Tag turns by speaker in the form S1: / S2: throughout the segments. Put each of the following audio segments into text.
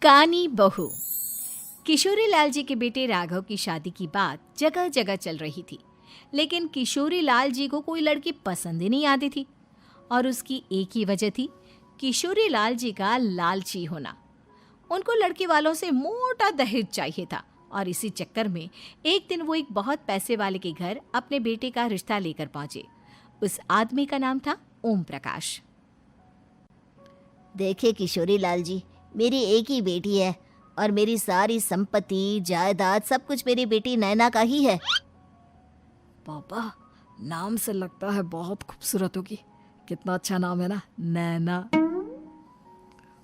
S1: कानी बहू। किशोरी लाल जी के बेटे राघव की शादी की बात जगह जगह चल रही थी, लेकिन किशोरी लाल जी को कोई लड़की पसंद ही नहीं आती थी। और उसकी एक ही वजह थी, किशोरी लाल जी का लालची होना। उनको लड़की वालों से मोटा दहेज चाहिए था और इसी चक्कर में एक दिन वो एक बहुत पैसे वाले के घर अपने बेटे का रिश्ता लेकर पहुंचे। उस आदमी का नाम था ओम प्रकाश।
S2: देखिए किशोरी लाल जी, मेरी एक ही बेटी है और मेरी सारी संपत्ति जायदाद सब कुछ मेरी बेटी नैना का ही है।
S3: पापा, नाम से लगता है बहुत खूबसूरत होगी। कितना अच्छा नाम है ना, नैना।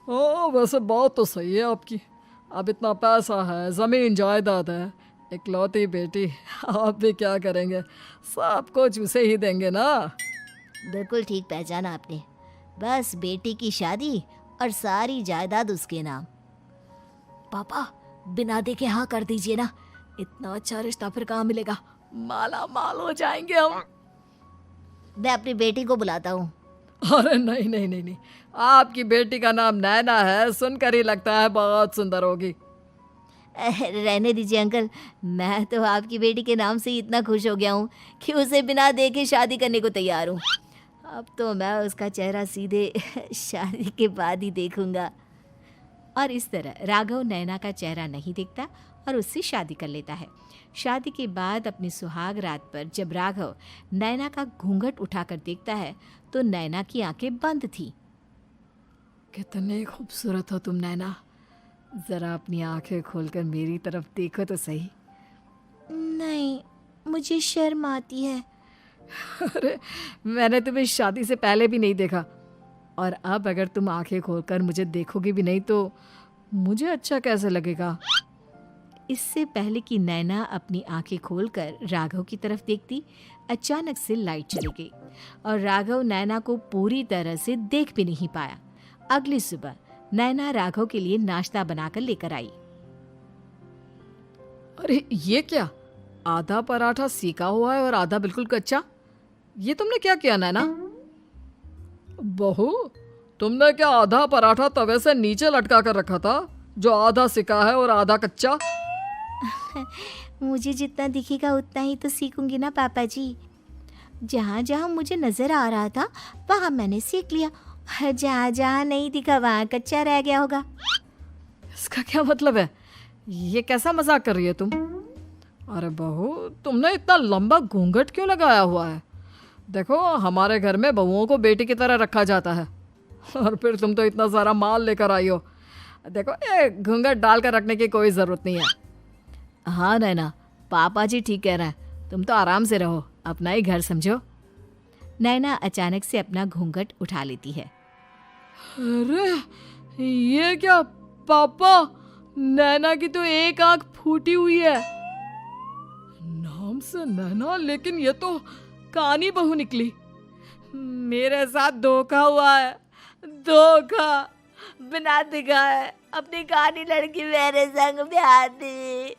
S3: ओ, वैसे बात तो सही है आपकी। अब इतना पैसा है, जमीन जायदाद है, इकलौती बेटी, आप भी क्या करेंगे? सब कुछ उसे ही देंगे ना।
S2: बिल्कुल ठीक पहचाना आपने। बस बेटी की शादी और सारी जायदाद उसके नाम।
S3: पापा, बिना देखे हाँ कर दीजिए ना। इतना अच्छा रिश्ता फिर कहाँ मिलेगा? माला माल हो जाएंगे हम।
S2: मैं अपनी बेटी को बुलाता हूँ।
S3: अरे नहीं नहीं नहीं नहीं, आपकी बेटी का नाम नैना है, सुनकर ही लगता है बहुत सुंदर होगी।
S2: रहने दीजिए अंकल, मैं तो आपकी बेटी के नाम से ही इतना खुश हो गया हूँ कि उसे बिना देखे शादी करने को तैयार हूँ। अब तो मैं उसका चेहरा सीधे शादी के बाद ही देखूंगा।
S1: और इस तरह राघव नैना का चेहरा नहीं देखता और उससे शादी कर लेता है। शादी के बाद अपनी सुहाग रात पर जब राघव नैना का घूंघट उठाकर देखता है तो नैना की आंखें बंद थी।
S3: कितने खूबसूरत हो तुम नैना, जरा अपनी आंखें खोलकर मेरी तरफ देखो तो सही।
S2: नहीं, मुझे शर्म आती है।
S3: अरे, मैंने तुम्हें शादी से पहले भी नहीं देखा, और अब अगर तुम आंखें खोलकर मुझे देखोगी भी नहीं तो मुझे अच्छा कैसे लगेगा?
S1: इससे पहले कि नैना अपनी आंखें खोलकर राघव की तरफ देखती, अचानक से लाइट चली गई और राघव नैना को पूरी तरह से देख भी नहीं पाया। अगली सुबह नैना राघव के लिए नाश्ता बनाकर लेकर आई।
S3: अरे ये क्या, आधा पराठा सेका हुआ है और आधा बिल्कुल कच्चा। ये तुमने क्या किया नैना? बहू, तुमने क्या आधा पराठा तवे से नीचे लटका कर रखा था, जो आधा सिका है और आधा कच्चा?
S2: मुझे जितना दिखेगा उतना ही तो सीखूंगी ना पापा जी। जहाँ जहाँ मुझे नजर आ रहा था वहाँ मैंने सीख लिया, जहाँ जहाँ नहीं दिखा वहाँ कच्चा रह गया होगा।
S3: इसका क्या मतलब है? ये कैसा मजाक कर रही है तुम? अरे बहू, तुमने इतना लंबा घूंघट क्यों लगाया हुआ है? देखो, हमारे घर में बहुओं को बेटी की तरह रखा जाता है, और फिर तुम तो इतना सारा माल लेकर आई हो। देखो, ये घूंघट डालकर रखने की कोई ज़रूरत नहीं है।
S1: हाँ नैना, पापा जी ठीक कह रहे हैं, तुम तो आराम से रहो, अपना ही घर समझो। नैना अचानक से अपना घूंघट उठा लेती है।
S3: अरे ये क्या पापा, नैना की तो एक आंख फूटी हुई है। नाम से नैना, लेकिन ये तो कानी बहू निकली। मेरे साथ धोखा हुआ है, धोखा।
S2: बिना दिखाए अपनी कानी लड़की मेरे संग ब्याह दी।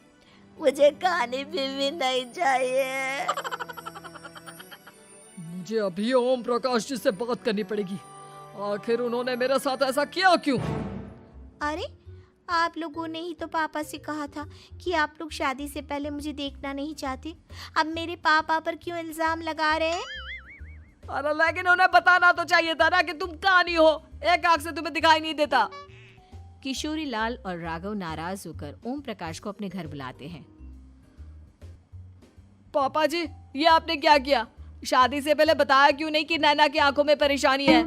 S2: मुझे कानी बीवी नहीं चाहिए।
S3: मुझे अभी ओम प्रकाश जी से बात करनी पड़ेगी। आखिर उन्होंने मेरे साथ ऐसा किया क्यों?
S2: अरे, आप लोगों ने ही तो पापा से कहा था कि आप लोग शादी से पहले मुझे देखना नहीं चाहते। अब मेरे पापा पर क्यों इल्जाम लगा रहे हैं?
S3: अरे लेकिन उन्हें बताना तो चाहिए था ना कि तुम कानी हो, एक आंख से तुम्हें दिखाई नहीं देता।
S1: किशोरी लाल और राघव नाराज होकर ओम प्रकाश को अपने घर बुलाते हैं।
S3: पापा जी, ये आपने क्या किया? शादी से पहले बताया क्यों नहीं कि नैना की आंखों में परेशानी है?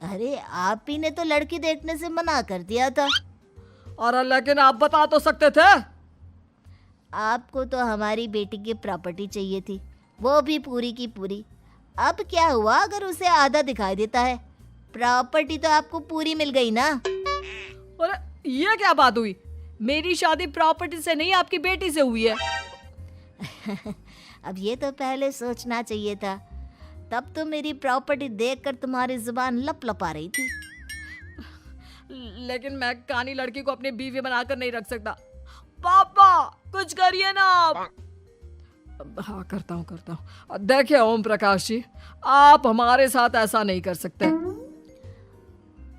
S2: अरे, आप ही ने तो लड़की देखने से मना कर दिया था।
S3: और लेकिन आप बता तो सकते थे।
S2: आपको तो हमारी बेटी की प्रॉपर्टी चाहिए थी, वो भी पूरी की पूरी। अब क्या हुआ अगर उसे आधा दिखाई देता है? प्रॉपर्टी तो आपको पूरी मिल गई ना।
S3: अरे ये क्या बात हुई? मेरी शादी प्रॉपर्टी से नहीं, आपकी बेटी से हुई है।
S2: अब ये तो पहले सोचना चाहिए था, तब तो मेरी प्रॉपर्टी देखकर तुम्हारी जुबान लप लपा रही थी।
S3: लेकिन मैं कानी लड़की को अपनी बीवी बनाकर नहीं रख सकता। पापा, कुछ करिए ना आप। हाँ, करता हूँ। देखिए ओम प्रकाश जी, आप हमारे साथ ऐसा नहीं कर सकते।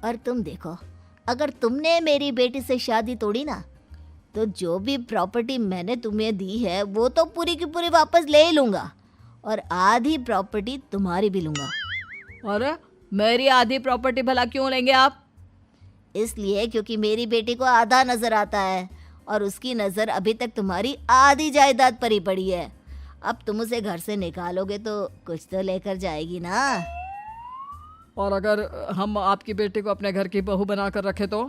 S2: और तुम देखो, अगर तुमने मेरी बेटी से शादी तोड़ी ना, तो जो भी प्रॉपर्टी मैंने तुम्हें दी है वो तो पूरी की पूरी वापस ले ही लूँगा, और आधी प्रॉपर्टी तुम्हारी भी लूँगा।
S3: अरे मेरी आधी प्रॉपर्टी भला क्यों लेंगे आप?
S2: इसलिए क्योंकि मेरी बेटी को आधा नज़र आता है और उसकी नज़र अभी तक तुम्हारी आधी जायदाद पर ही पड़ी है। अब तुम उसे घर से निकालोगे तो कुछ तो लेकर जाएगी ना।
S3: और अगर हम आपकी बेटी को अपने घर की बहू बनाकर रखे तो?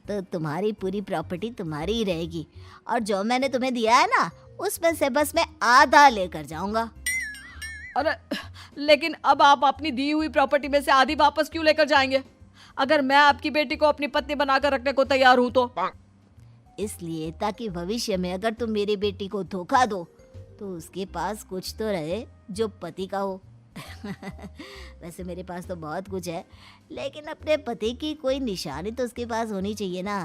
S2: तो तुम्हारी पूरी प्रॉपर्टी तुम्हारी ही रहेगी, और जो मैंने तुम्हें दिया है ना, उसमें से बस मैं आधा लेकर जाऊंगा।
S3: अरे लेकिन अब आप अपनी दी हुई प्रॉपर्टी में से आधी वापस क्यों लेकर जाएंगे? अगर मैं आपकी बेटी को अपनी पत्नी बनाकर रखने को तैयार हूं तो?
S2: इसलिए ताकि भविष्य में अगर तुम मेरी बेटी को धोखा दो तो उसके पास कुछ तो रहे जो पति का हो। वैसे मेरे पास तो बहुत कुछ है, लेकिन अपने पति की कोई निशानी तो उसके पास होनी चाहिए ना।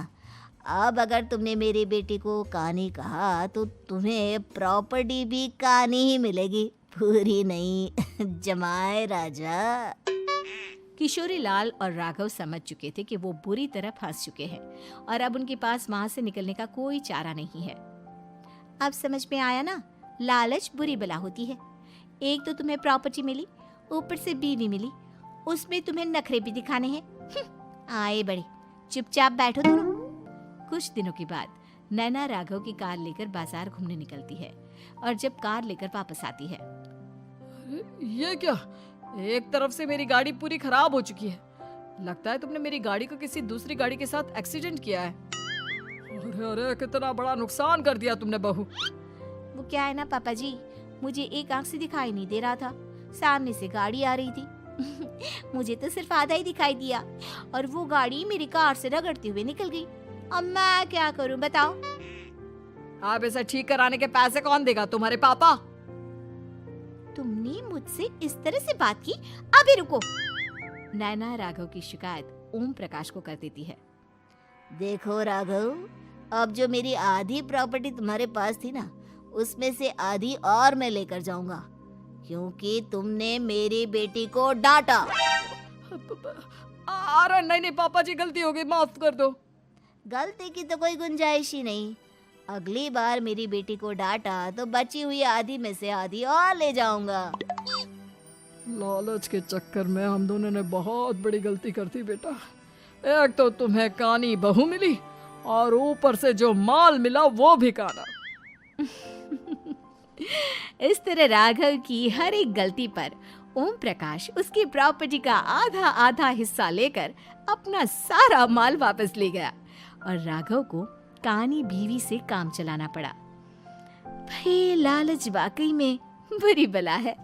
S2: अब अगर तुमने मेरी बेटी को कहानी कहा तो तुम्हें प्रॉपर्टी भी कहानी ही मिलेगी, पूरी नहीं। जमाए राजा।
S1: किशोरी लाल और राघव समझ चुके थे कि वो बुरी तरह फंस चुके हैं और अब उनके पास वहां से निकलने का कोई चारा नहीं है। अब समझ में आया ना, लालच बुरी बला होती है। एक तो तुम्हें प्रॉपर्टी मिली, ऊपर से बीवी मिली, उसमें तुम्हें नखरे भी दिखाने हैं। आए बड़े, चुपचाप बैठो दोनों। कुछ दिनों के बाद नैना राघव की कार लेकर बाजार घूमने निकलती है और जब कार लेकर वापस आती है,
S3: ये क्या? एक तरफ से मेरी गाड़ी पूरी खराब हो चुकी है। लगता है तुमने मेरी गाड़ी को किसी दूसरी गाड़ी के साथ एक्सीडेंट किया है। अरे अरे कितना बड़ा नुकसान कर दिया तुमने बहू।
S1: वो क्या है ना पापा जी, मुझे एक आंख से दिखाई नहीं दे रहा था, सामने से गाड़ी आ रही थी। मुझे तो सिर्फ आधा ही दिखाई दिया और वो गाड़ी मेरी कार से रगड़ते हुए निकल गई। अब मैं क्या करूं बताओ?
S3: आप इसे ठीक कराने के पैसे कौन देगा? तुम्हारे पापा?
S1: तुमने मुझसे इस तरह से बात की? अभी रुको। नैना राघव की शिकायत ओम प्रकाश को कर देती है।
S2: देखो राघव, अब जो मेरी आधी प्रॉपर्टी तुम्हारे पास थी ना, उसमें से आधी और मैं लेकर जाऊंगा, क्योंकि तुमने मेरी बेटी को डांटा।
S3: अरे नहीं नहीं पापा जी, गलती हो गई, माफ कर दो।
S2: गलती की तो कोई गुंजाइश ही नहीं। अगली बार मेरी बेटी को डांटा तो बची हुई आधी में से आधी और ले जाऊंगा।
S3: लालच के चक्कर में हम दोनों ने बहुत बड़ी गलती कर दी बेटा। एक तो तुम्हें कानी बहू मिली और ऊपर से जो माल मिला वो भी काना।
S1: इस तरह राघव की हर एक गलती पर ओम प्रकाश उसकी प्रॉपर्टी का आधा आधा हिस्सा लेकर अपना सारा माल वापस ले गया और राघव को कानी बीवी से काम चलाना पड़ा। भाई लालच वाकई में बुरी बला है।